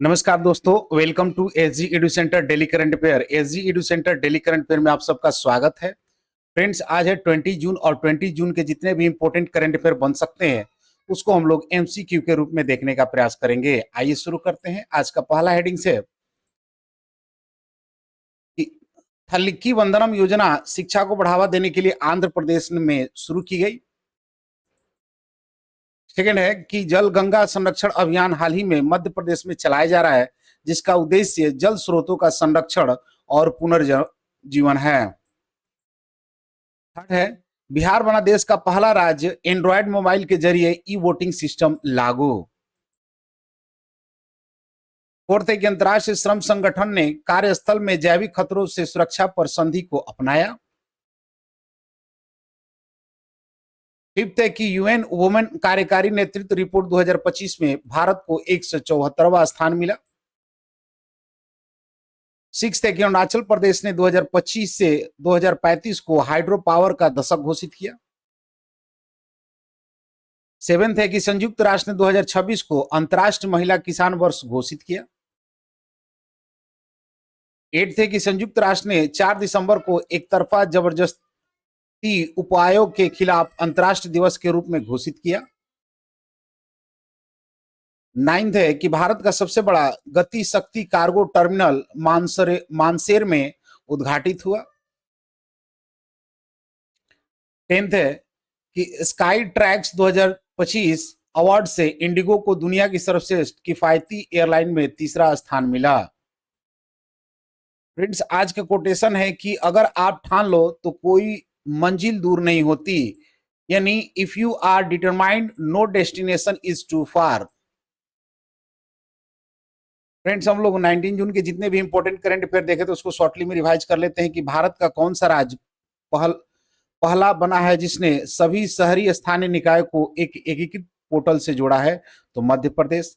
नमस्कार दोस्तों, welcome to SG edu centre daily current affair. SG edu centre daily current affair में आप सबका स्वागत है। फ्रेंड्स, आज है 20 जून और 20 जून के जितने भी इंपॉर्टेंट करंट अफेयर बन सकते हैं उसको हम लोग एमसीक्यू के रूप में देखने का प्रयास करेंगे। आइए शुरू करते हैं। आज का पहला हेडिंग से कि थलिकी वंदनम योजना शिक्षा को बढ़ावा देने के लिए आंध्र प्रदेश में शुरू की गई। सेकेंड है कि जल गंगा संरक्षण अभियान हाल ही में मध्य प्रदेश में चलाया जा रहा है, जिसका उद्देश्य जल स्रोतों का संरक्षण और पुनर्जीवन है। थर्ड है बिहार बना देश का पहला राज्य एंड्रॉयड मोबाइल के जरिए ई वोटिंग सिस्टम लागू। फोर्थ है कि अंतर्राष्ट्रीय श्रम संगठन ने कार्यस्थल में जैविक खतरों से सुरक्षा पर संधि को अपनाया। फिफ्थ है कि यूएन वुमेन कार्यकारी नेतृत्व रिपोर्ट 2025 में भारत को 174वां स्थान मिला। सिक्स्थ है कि अरुणाचल प्रदेश ने 2025 से 2035 को हाइड्रो पावर का दशक घोषित किया। सेवेंथ है कि संयुक्त राष्ट्र ने 2026 को अंतर्राष्ट्रीय महिला किसान वर्ष घोषित किया। एट्थ है कि संयुक्त राष्ट्र ने 4 दिसंबर को एक तरफा जबरदस्ती उपायों के खिलाफ अंतर्राष्ट्रीय दिवस के रूप में घोषित किया। नाइन्थ है कि भारत का सबसे बड़ा गति शक्ति कार्गो टर्मिनल मानसेर में उद्घाटित हुआ। टेंथ है कि स्काई ट्रैक्स 2025 अवार्ड से इंडिगो को दुनिया की सर्वश्रेष्ठ किफायती एयरलाइन में तीसरा स्थान मिला। फ्रेंड्स, आज का कोटेशन है कि अगर आप ठान लो तो कोई मंजिल दूर नहीं होती, यानी if you are determined no destination is too far. Friends, हम लोग 19 जून के जितने भी इंपॉर्टेंट करंट अफेयर देखे तो उसको शॉर्टली में रिवाइज कर लेते हैं कि भारत का कौन सा राज्य पहला बना है जिसने सभी शहरी स्थानीय निकाय को एक एकीकृत पोर्टल से जोड़ा है, तो मध्य प्रदेश।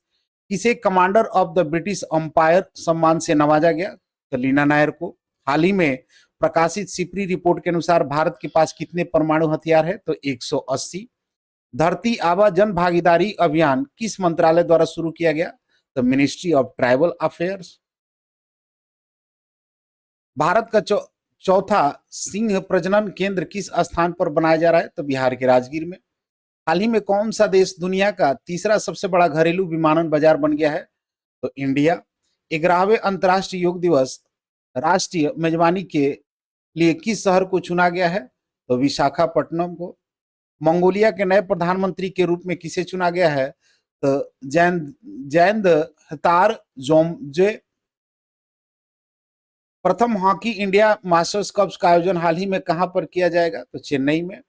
किसे commander of the British umpire सम्मान से नवाजा गया, तो लीना नायर को। हाल ही में प्रकाशित सिपरी रिपोर्ट के अनुसार भारत के पास कितने परमाणु हथियार है, तो 180। धरती आबा जन भागीदारी अभियान किस मंत्रालय द्वारा शुरू किया गया, तो ministry of tribal affairs. Bharat का चौथा सिंह प्रजनन केंद्र किस स्थान पर बनाया जा रहा है, तो बिहार के राजगीर में। हाल ही में कौन सा देश दुनिया का तीसरा सबसे बड़ा घरेलू विमानन बाजार बन गया है, तो इंडिया। 11वें अंतर्राष्ट्रीय योग दिवस राष्ट्रीय मेजबानी के लिए किस शहर को चुना गया है, तो विशाखापट्टनम को। मंगोलिया के नए प्रधानमंत्री के रूप में किसे चुना गया है, तो जैंद हतार जोमजे। प्रथम हॉकी इंडिया मास्टर्स कप का आयोजन हाल ही में कहां पर किया जाएगा, तो चेन्नई में।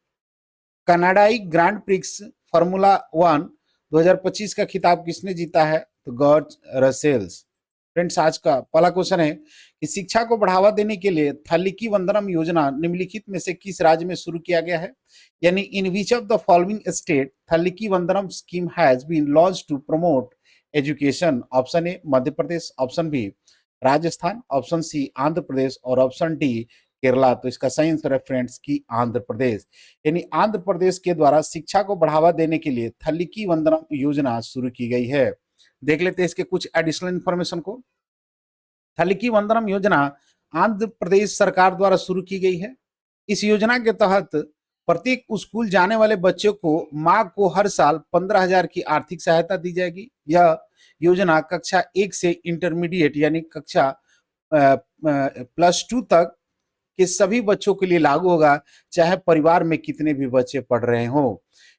कनाडाई ग्रैंड प्रिक्स फार्मूला 1 2025 का खिताब किसने जीता है, तो जॉर्ज रसेल्स। फ्रेंड्स, आज का पहला क्वेश्चन है कि शिक्षा को बढ़ावा देने के लिए थलिकी वंदनम योजना निम्नलिखित में से किस राज्य में शुरू किया गया है, यानी in which of the following state Thalliki Vandanam scheme has been launched to promote education. Option A Madhya Pradesh, option B Rajasthan, option C Andhra Pradesh और ऑप्शन डी केरला। तो इसका सही आंसर है फ्रेंड्स की आंध्र प्रदेश, यानी आंध्र प्रदेश के द्वारा शिक्षा को बढ़ावा देने के लिए थलिकी वंदनम योजना शुरू की गई है। देख लेते हैं इसके कुछ एडिशनल इंफॉर्मेशन को। थलिकी वंदनम योजना आंध्र प्रदेश सरकार द्वारा शुरू की गई है। इस योजना के तहत प्रत्येक स्कूल जाने वाले बच्चों को मां को हर साल 15,000 की आर्थिक सहायता दी जाएगी। यह योजना कक्षा 1 से इंटरमीडिएट यानी कक्षा +2 तक के सभी बच्चों के लिए लागू होगा, चाहे परिवार में कितने भी बच्चे पढ़ रहे हों।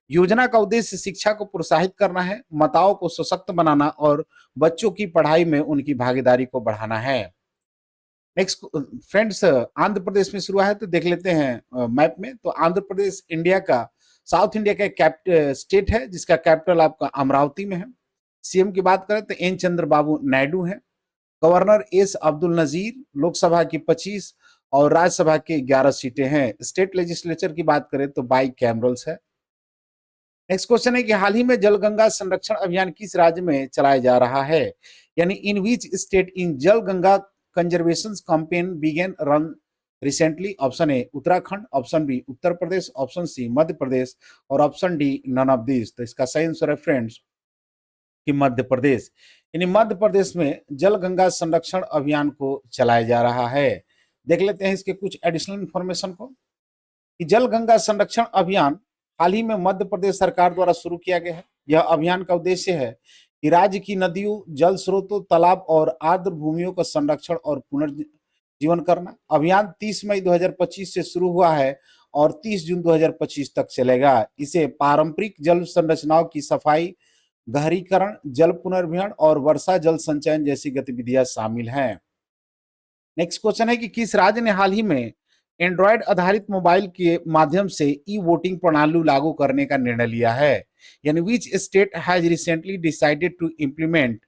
योजना का उद्देश्य शिक्षा को प्रोत्साहित करना है, माताओं को सशक्त बनाना और बच्चों की पढ़ाई में उनकी भागीदारी को बढ़ाना है। नेक्स्ट फ्रेंड्स, आंध्र प्रदेश में शुरू है तो देख लेते हैं मैप में। तो आंध्र प्रदेश इंडिया का साउथ इंडिया का स्टेट है जिसका कैपिटल आपका अमरावती में है। सीएम की बात करें तो एन चंद्रबाबू नायडू है। गवर्नर एस अब्दुल नजीर, लोकसभा की 25 और राज्यसभा के 11 सीटें हैं। स्टेट लेजिस्लेचर की बात करें तो बाई कैमरल्स है। नेक्स्ट क्वेश्चन है कि हाल ही में जलगंगा संरक्षण अभियान किस राज्य में चलाया जा रहा है, यानी in which state in Jal Ganga conservation campaign began run recently. Option A Uttarakhand, option B Uttar Pradesh, option C Madhya Pradesh और option D none of this. तो इसका सही आंसर है फ्रेंड्स कि मध्य प्रदेश। यानी मध्य प्रदेश में जल गंगा संरक्षण अभियान को चलाया जा रहा है। देख लेते हैं इसके कुछ एडिशनल इंफॉर्मेशन को कि जल गंगा संरक्षण अभियान हाल ही में मध्य प्रदेश सरकार द्वारा शुरू किया गया है। यह अभियान का उद्देश्य है कि राज्य की नदियों, जल स्रोतों, तालाब और आर्द्र भूमियों का संरक्षण और पुनर्जीवन करना। अभियान 30 मई 2025 से शुरू हुआ है और 30 जून 2025 तक चलेगा। इसे पारंपरिक जल संरचनाओं की सफाई, गहरीकरण, जल पुनर्भरण और वर्षा जल संचयन जैसी गतिविधियां शामिल हैं। नेक्स्ट क्वेश्चन है कि किस राज्य ने हाल ही में एंड्रॉयड आधारित मोबाइल के माध्यम से ई वोटिंग प्रणाली लागू करने का निर्णय लिया है। यानी which state has recently decided to implement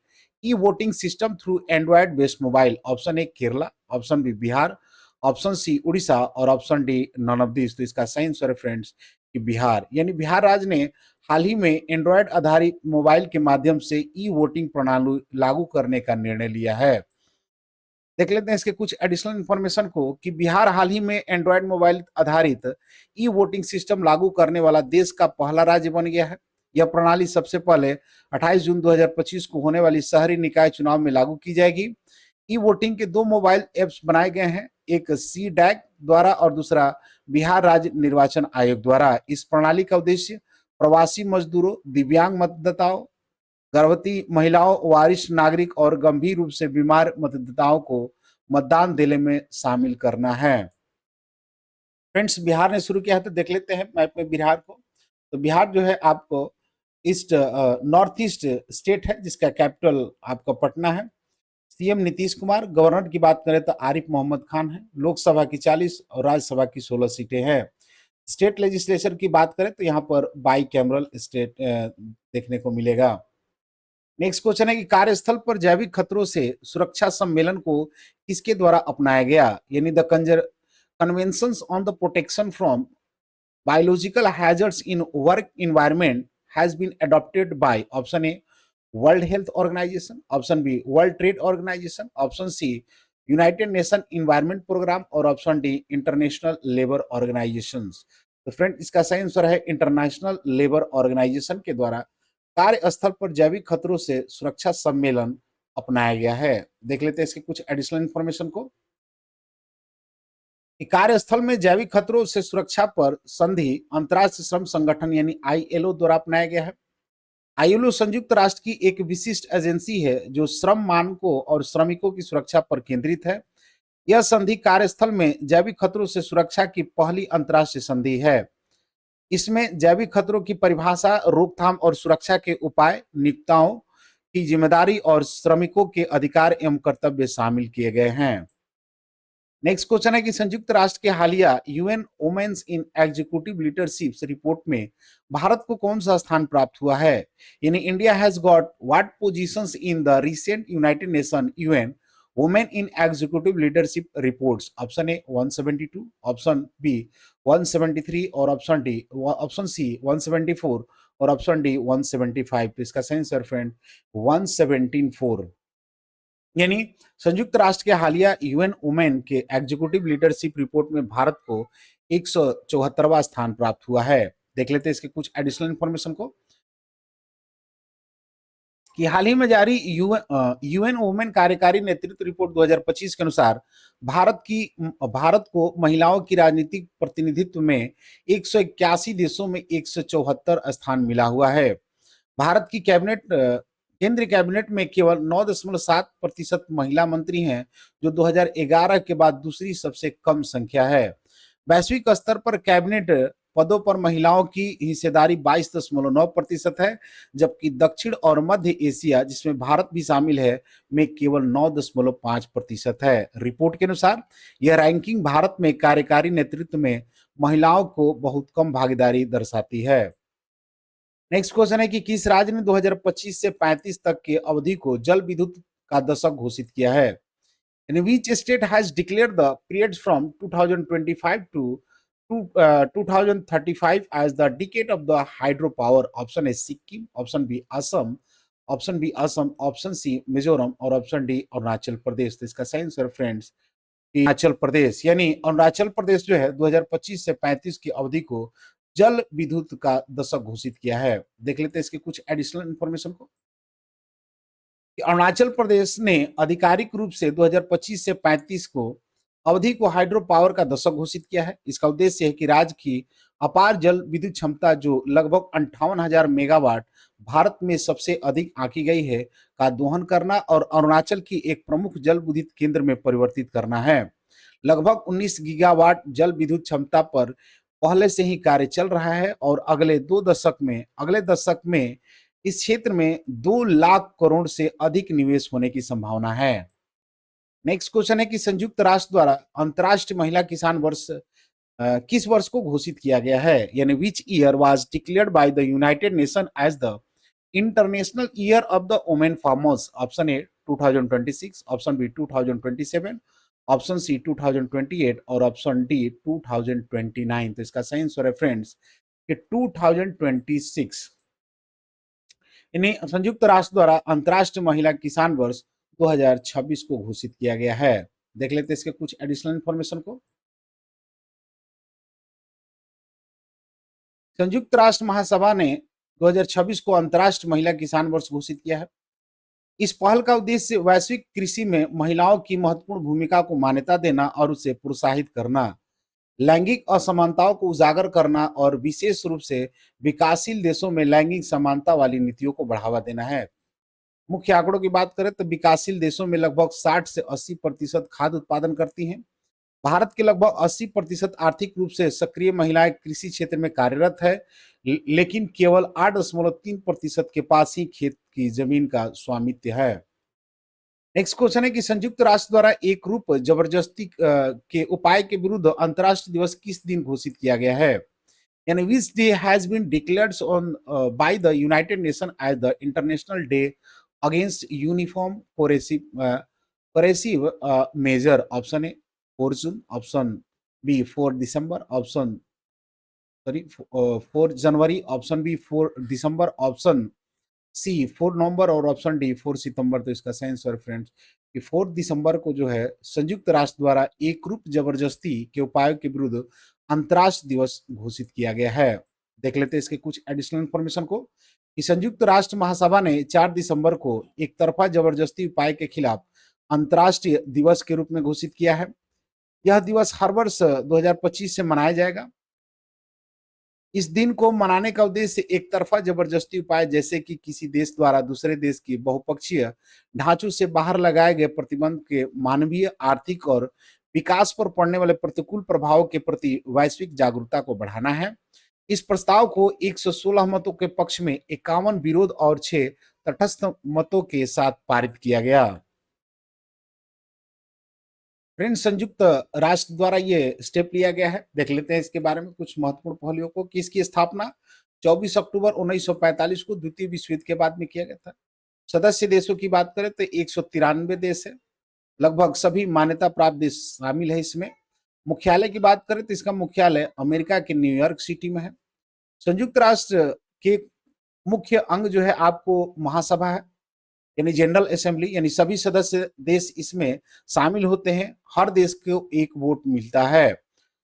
e voting system through Android based mobile. Option A Kerala, option B Bihar, option C Orissa और option D none of this. तो इसका सही आंसर है फ्रेंड्स कि बिहार। यानी बिहार राज्य ने हाल ही में एंड्रॉयड आधारित मोबाइल के माध्यम से ई वोटिंग प्रणाली लागू करने का निर्णय लिया है। देख लेते हैं इसके कुछ एडिशनल इंफॉर्मेशन को कि बिहार हाल ही में एंड्रॉयड मोबाइल आधारित ई वोटिंग सिस्टम लागू करने वाला देश का पहला राज्य बन गया है। यह प्रणाली सबसे पहले 28 जून 2025 को होने वाली शहरी निकाय चुनाव में लागू की जाएगी। ई वोटिंग के 2 मोबाइल ऐप्स बनाए गए हैं, एक सी डैक द्वारा और दूसरा बिहार राज्य निर्वाचन आयोग द्वारा। इस प्रणाली का उद्देश्य प्रवासी मजदूरों, दिव्यांग मतदाताओं, गर्भवती महिलाओं, वरिष्ठ नागरिक और गंभीर रूप से बीमार मतदाताओं को मतदान देने में शामिल करना है। फ्रेंड्स, बिहार ने शुरू किया है तो देख लेते हैं मैप में बिहार को। तो बिहार जो है आपको ईस्ट नॉर्थ ईस्ट स्टेट है जिसका कैपिटल आपका पटना है। सीएम नीतीश कुमार, गवर्नर की बात करें तो आरिफ मोहम्मद खान है। लोकसभा की 40 और राज्यसभा की 16 सीटें हैं। स्टेट लेजिस्लेचर की बात करें तो यहाँ पर बाई कैमरल स्टेट देखने को मिलेगा। नेक्स्ट क्वेश्चन है कि कार्यस्थल पर जैविक खतरों से सुरक्षा सम्मेलन को किसके द्वारा अपनाया गया। यानी the conventions on the protection from biological hazards in work environment has been adopted by. Option A World Health Organization, option B World Trade Organization, option C United Nation Environment Programme और option D International Labour Organization. तो friend इसका सही answer है international Labour organisation के द्वारा कार्यस्थल पर जैविक खतरों से सुरक्षा सम्मेलन अपनाया गया है। देख लेते हैं इसके कुछ एडिशनल इंफॉर्मेशन को। कार्यस्थल में जैविक खतरों से सुरक्षा पर संधि अंतर्राष्ट्रीय श्रम संगठन यानी आईएलओ द्वारा अपनाया गया है। आईएलओ संयुक्त राष्ट्र की एक विशिष्ट एजेंसी है जो श्रम मानकों और श्रमिकों की सुरक्षा पर केंद्रित है। यह संधि कार्यस्थल में जैविक खतरों से सुरक्षा की पहली अंतर्राष्ट्रीय संधि है। इसमें जैविक खतरों की परिभाषा, रोकथाम और सुरक्षा के उपाय, नियोक्ताओं की जिम्मेदारी और श्रमिकों के अधिकार एवं कर्तव्य शामिल किए गए हैं। नेक्स्ट क्वेश्चन है कि संयुक्त राष्ट्र के हालिया UN women's in executive leadership report में भारत को कौन सा स्थान प्राप्त हुआ है। यानी India has got what positions in the recent United Nation UN women in executive leadership reports. Option A 172, option B 173 और ऑप्शन सी 174 और ऑप्शन डी 175। तो इसका सही आंसर फ्रेंड 174। यानी संयुक्त राष्ट्र के हालिया यूएन वुमेन के एग्जीक्यूटिव लीडरशिप रिपोर्ट में भारत को 174वां स्थान प्राप्त हुआ है। देख लेते हैं इसके कुछ एडिशनल इंफॉर्मेशन को कि हाल ही में जारी यूएन वुमेन कार्यकारी नेतृत्व रिपोर्ट 2025 के अनुसार भारत को महिलाओं की राजनीतिक प्रतिनिधित्व में 181 देशों में 174 स्थान मिला हुआ है। भारत की केंद्रीय कैबिनेट में केवल 9.7% महिला मंत्री हैं, जो 2011 के बाद दूसरी सबसे कम संख्या है। वैश्विक स्तर पर कैबिनेट पदों पर महिलाओं की हिस्सेदारी 22.9% है, जबकि दक्षिण और मध्य एशिया, जिसमें भारत भी शामिल है, में केवल 9.5% है। रिपोर्ट के अनुसार यह रैंकिंग भारत में कार्यकारी नेतृत्व में महिलाओं को बहुत कम भागीदारी दर्शाती है। नेक्स्ट क्वेश्चन है कि किस राज्य ने 2025 से 35 तक के अवधि को जल विद्युत का दशक घोषित किया है। Which state has declared the periods from 2025 to 2035 as the decade of the hydropower? Option A Sikkim, option B Assam, option C Mizoram और ऑप्शन डी अरुणाचल प्रदेश। तो इसका सही आंसर फ्रेंड्स अरुणाचल प्रदेश। यानी अरुणाचल प्रदेश जो है 2025 से 35 की अवधि को जल विद्युत का दशक घोषित किया है। देख लेते हैं इसके कुछ एडिशनल इंफॉर्मेशन को कि अरुणाचल प्रदेश ने आधिकारिक रूप से 2025 से 35 को अवधि को हाइड्रो पावर का दशक घोषित किया है। इसका उद्देश्य है कि राज्य की अपार जल विद्युत क्षमता जो लगभग 58,000 मेगावाट भारत में सबसे अधिक आंकी गई है का दोहन करना और अरुणाचल की एक प्रमुख जल विद्युत केंद्र में परिवर्तित करना है। लगभग 19 गीगावाट जल विद्युत क्षमता पर पहले से ही कार्य चल रहा है और अगले दशक में इस क्षेत्र में 2 लाख करोड़ से अधिक निवेश होने की संभावना है। नेक्स्ट क्वेश्चन है कि संयुक्त राष्ट्र द्वारा अंतर्राष्ट्रीय महिला किसान वर्ष किस वर्ष को घोषित किया गया है, यानी which year was declared by the United Nation as the international year of the women farmers. Option A 2026, option B 2027, option C 2028 और ऑप्शन डी 2029। तो इसका सही आंसर है फ्रेंड्स कि 2026। इन्हें संयुक्त राष्ट्र द्वारा अंतर्राष्ट्रीय महिला किसान वर्ष 2026 को घोषित किया गया है। देख लेते हैं इसके कुछ एडिशनल इंफॉर्मेशन को। संयुक्त राष्ट्र महासभा ने 2026 को अंतर्राष्ट्रीय महिला किसान वर्ष घोषित किया है। इस पहल का उद्देश्य वैश्विक कृषि में महिलाओं की महत्वपूर्ण भूमिका को मान्यता देना और उसे प्रोत्साहित करना, लैंगिक असमानताओं को उजागर करना और विशेष रूप से विकासशील देशों में लैंगिक समानता वाली नीतियों को बढ़ावा देना है। मुख्य आंकड़ों की बात करें तो विकासशील देशों में लगभग 60 से 80% खाद्य उत्पादन करती हैं। भारत के लगभग 80% आर्थिक रूप से सक्रिय महिलाएं कृषि क्षेत्र में कार्यरत है, लेकिन केवल 8.3% के पास ही खेत की जमीन का स्वामित्व है। नेक्स्ट क्वेश्चन है कि संयुक्त राष्ट्र द्वारा एक रूप जबरदस्ती के उपाय के विरुद्ध अंतर्राष्ट्रीय दिवस किस दिन घोषित किया गया है, यानी which day has been declared on by the United Nation as the international day against uniform coercive measure. Option A 4 जून, ऑप्शन बी 4 दिसंबर, ऑप्शन 4 जनवरी, ऑप्शन बी 4 दिसंबर, ऑप्शन सी 4 नवंबर और ऑप्शन डी 4 सितंबर। तो इसका सही आंसर फ्रेंड्स कि 4 दिसंबर को जो है संयुक्त राष्ट्र द्वारा एकरूप जबरदस्ती के उपायों के विरुद्ध अंतर्राष्ट्रीय दिवस घोषित किया गया है। देख लेते हैं इसके कुछ एडिशनल इंफॉर्मेशन को कि संयुक्त राष्ट्र महासभा ने 4 दिसंबर को एक तरफा जबरदस्ती उपाय के खिलाफ अंतर्राष्ट्रीय दिवस के रूप में घोषित किया है। यह दिवस हर वर्ष 2025 से मनाया जाएगा। इस दिन को मनाने का उद्देश्य एक तरफा जबरदस्ती उपाय जैसे कि किसी देश द्वारा दूसरे देश की बहुपक्षीय ढांचों से बाहर लगाए गए प्रतिबंध के मानवीय, आर्थिक और विकास पर पड़ने वाले प्रतिकूल प्रभावों के प्रति वैश्विक जागरूकता को बढ़ाना है। इस प्रस्ताव को 116 मतों के पक्ष में 51 विरोध और 6 तटस्थ मतों के साथ पारित किया गया। फ्रेंड्स, संयुक्त राष्ट्र द्वारा ये स्टेप लिया गया है। देख लेते हैं इसके बारे में कुछ महत्वपूर्ण पहलुओं को कि इसकी स्थापना 24 अक्टूबर 1945 को द्वितीय विश्व युद्ध के बाद में किया गया था। सदस्य देशों की बात करें तो 193 देश है, लगभग सभी मान्यता प्राप्त देश शामिल है इसमें। मुख्यालय की बात करें तो इसका मुख्यालय अमेरिका के न्यूयॉर्क सिटी में है। संयुक्त राष्ट्र के मुख्य अंग जो है आपको महासभा है, यानी जनरल असेंबली, यानी सभी सदस्य देश इसमें शामिल होते हैं। हर देश को एक वोट मिलता है।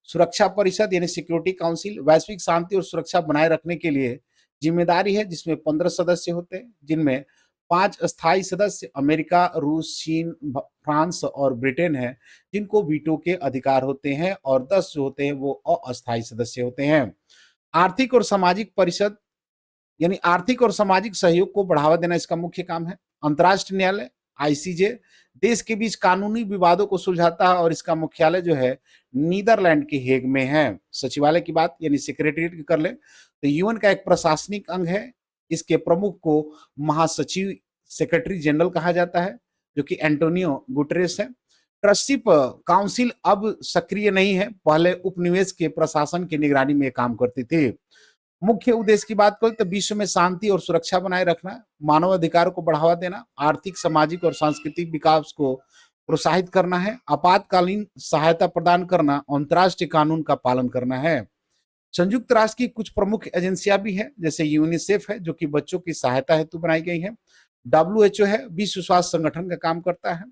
सुरक्षा परिषद यानी सिक्योरिटी काउंसिल वैश्विक शांति और सुरक्षा बनाए रखने के लिए जिम्मेदारी है, जिसमें 15 सदस्य होते हैं, जिनमें 5 अस्थायी सदस्य अमेरिका, रूस, चीन, फ्रांस और ब्रिटेन है, जिनको वीटो के अधिकार होते हैं, और 10 जो होते हैं वो अस्थायी सदस्य होते हैं। आर्थिक और सामाजिक परिषद यानी आर्थिक और सामाजिक सहयोग को बढ़ावा देना इसका मुख्य काम है। अंतर्राष्ट्रीय न्यायालय आईसीजे देश के बीच कानूनी विवादों को सुलझाता है और इसका मुख्यालय जो है नीदरलैंड के हेग में है। सचिवालय की बात यानी सेक्रेटरीट की कर ले तो यूएन का एक प्रशासनिक अंग है। इसके प्रमुख को महासचिव सेक्रेटरी जनरल कहा जाता है, जो कि एंटोनियो गुटेरेस है। ट्रस्टशिप काउंसिल अब सक्रिय नहीं है, पहले उपनिवेश के प्रशासन की निगरानी में काम करती थी। मुख्य उद्देश्य की बात करें तो विश्व में शांति और सुरक्षा बनाए रखना, मानव अधिकारों को बढ़ावा देना, आर्थिक, सामाजिक और सांस्कृतिक विकास को प्रोत्साहित करना है, आपातकालीन सहायता प्रदान करना, अंतर्राष्ट्रीय कानून का पालन करना है। संयुक्त राष्ट्र की कुछ प्रमुख एजेंसियां भी है, जैसे यूनिसेफ है जो कि बच्चों की सहायता हेतु बनाई गई है। WHO है, विश्व स्वास्थ्य संगठन का काम करता है।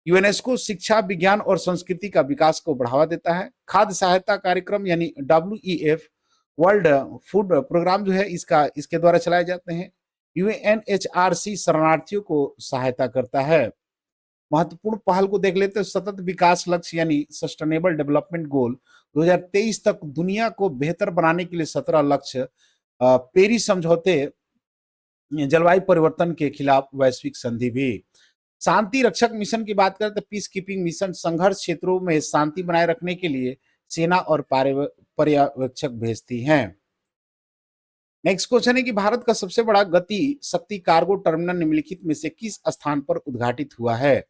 यूनेस्को शिक्षा, विज्ञान और संस्कृति का विकास को बढ़ावा देता है। खाद्य सहायता कार्यक्रम यानी WEF वर्ल्ड फूड प्रोग्राम जो है इसके द्वारा चलाए जाते हैं। यूएनएचआरसी शरणार्थियों को सहायता करता है। महत्वपूर्ण पहल को देख लेते हैं, सतत विकास लक्ष्य यानी सस्टेनेबल डेवलपमेंट गोल 2023 तक दुनिया को बेहतर बनाने के लिए 17 लक्ष्य। पेरिस समझौते, जलवायु परिवर्तन के खिलाफ वैश्विक संधि भी। शांति रक्षक मिशन की बात करें तो पीस कीपिंग मिशन संघर्ष क्षेत्रों में शांति बनाए रखने के लिए सेना और पर्यवेक्षक भेजती हैं। नेक्स्ट क्वेश्चन है कि भारत का सबसे बड़ा गति शक्ति कार्गो टर्मिनल निम्नलिखित में से किस स्थान पर उद्घाटित हुआ है?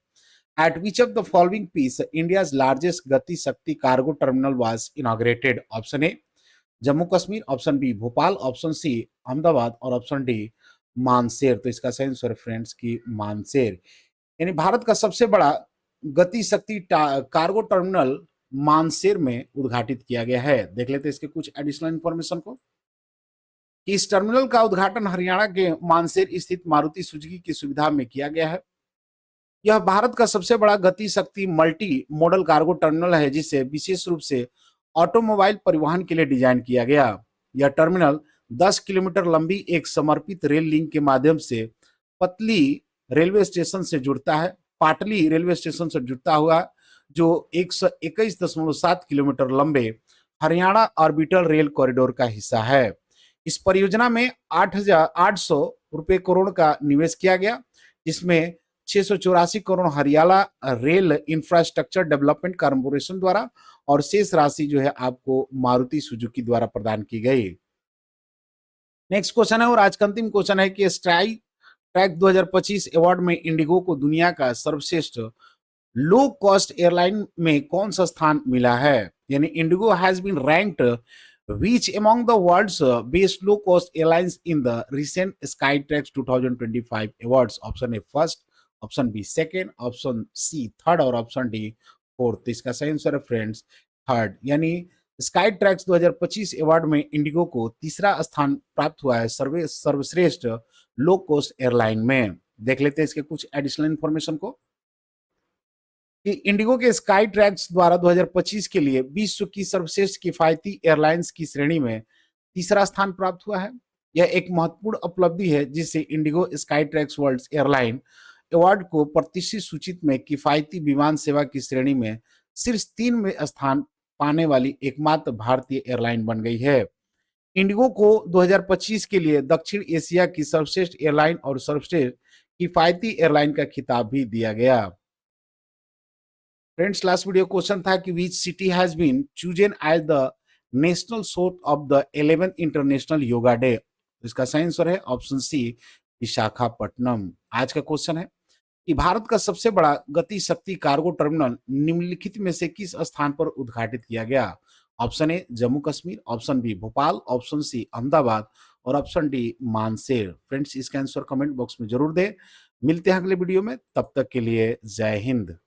At which of the following piece India's largest Gati Shakti cargo terminal was inaugurated? Option A Jammu Kashmir, option B Bhopal, option C Ahmedabad और ऑप्शन डी मानसेर। तो इसका सही आंसर फ्रेंड्स की मानसेर। यानी भारत का सबसे बड़ा गति शक्ति कार्गो टर्मिनल मानसेर में उद्घाटित किया गया है। देख लेते हैं इसके कुछ एडिशनल इंफॉर्मेशन को। इस टर्मिनल का उद्घाटन हरियाणा के मानसेर स्थित मारुति सुजुकी की सुविधा में किया गया है। यह भारत का सबसे बड़ा गति शक्ति मल्टी मॉडल कार्गो टर्मिनल है, जिसे विशेष रूप से ऑटोमोबाइल परिवहन के लिए डिजाइन किया गया। यह टर्मिनल 10 किलोमीटर लंबी एक समर्पित रेल लिंक के माध्यम से पतली रेलवे स्टेशन से जुड़ता है, पाटली रेलवे स्टेशन से जुड़ता हुआ, जो 121.7 किलोमीटर लंबे हरियाणा ऑर्बिटल रेल कॉरिडोर का हिस्सा है। इस परियोजना में 8,800 रुपए करोड़ का निवेश किया गया, जिसमें 684 crore Haryana rail infrastructure development corporation द्वारा और शेष राशि जो है आपको मारुति सुजुकी द्वारा प्रदान की गई। नेक्स्ट क्वेश्चन है और आज का अंतिम क्वेश्चन है कि स्काई ट्रैक 2025 अवार्ड में इंडिगो को दुनिया का सर्वश्रेष्ठ लो कॉस्ट एयरलाइन में कौन सा स्थान मिला है? यानी IndiGo has been ranked which among the world's best low cost airlines in the recent Skytrax 2025 awards? Option A first, option B second, option C third और ऑप्शन डी फोर्थ। इसका सही आंसर है फ्रेंड्स थर्ड। यानी Skytrax 2025 award में इंडिगो को तीसरा स्थान प्राप्त हुआ है सर्वश्रेष्ठ लो कॉस्ट एयरलाइन में। देख लेते हैं इसके कुछ एडिशनल इंफॉर्मेशन को कि इंडिगो के स्काई ट्रैक्स द्वारा 2025 के लिए विश्व की सर्वश्रेष्ठ किफायती एयरलाइंस की श्रेणी में तीसरा स्थान प्राप्त हुआ है। यह एक महत्वपूर्ण उपलब्धि है, जिससे Indigo sky tracks world airline award को प्रतिष्ठित सूचित में किफायती विमान सेवा की श्रेणी में शीर्ष 3 में स्थान पाने वाली एकमात्र भारतीय एयरलाइन बन गई है। इंडिगो को 2025 के लिए दक्षिण एशिया की सर्वश्रेष्ठ एयरलाइन और सर्वश्रेष्ठ किफायती एयरलाइन का खिताब भी दिया गया। फ्रेंड्स, लास्ट वीडियो क्वेश्चन था कि which city has been chosen as the national seat of the 11th international yoga day? इसका सही आंसर है ऑप्शन सी विशाखापट्टनम। आज का क्वेश्चन है कि भारत का सबसे बड़ा गति शक्ति कार्गो टर्मिनल निम्नलिखित में से किस स्थान पर उद्घाटित किया गया? Option A Jammu Kashmir, option B Bhopal, option C Ahmedabad और ऑप्शन डी मानसेर। फ्रेंड्स, इसका आंसर कमेंट बॉक्स में जरूर दें। मिलते हैं अगले वीडियो में, तब तक के लिए जय हिंद।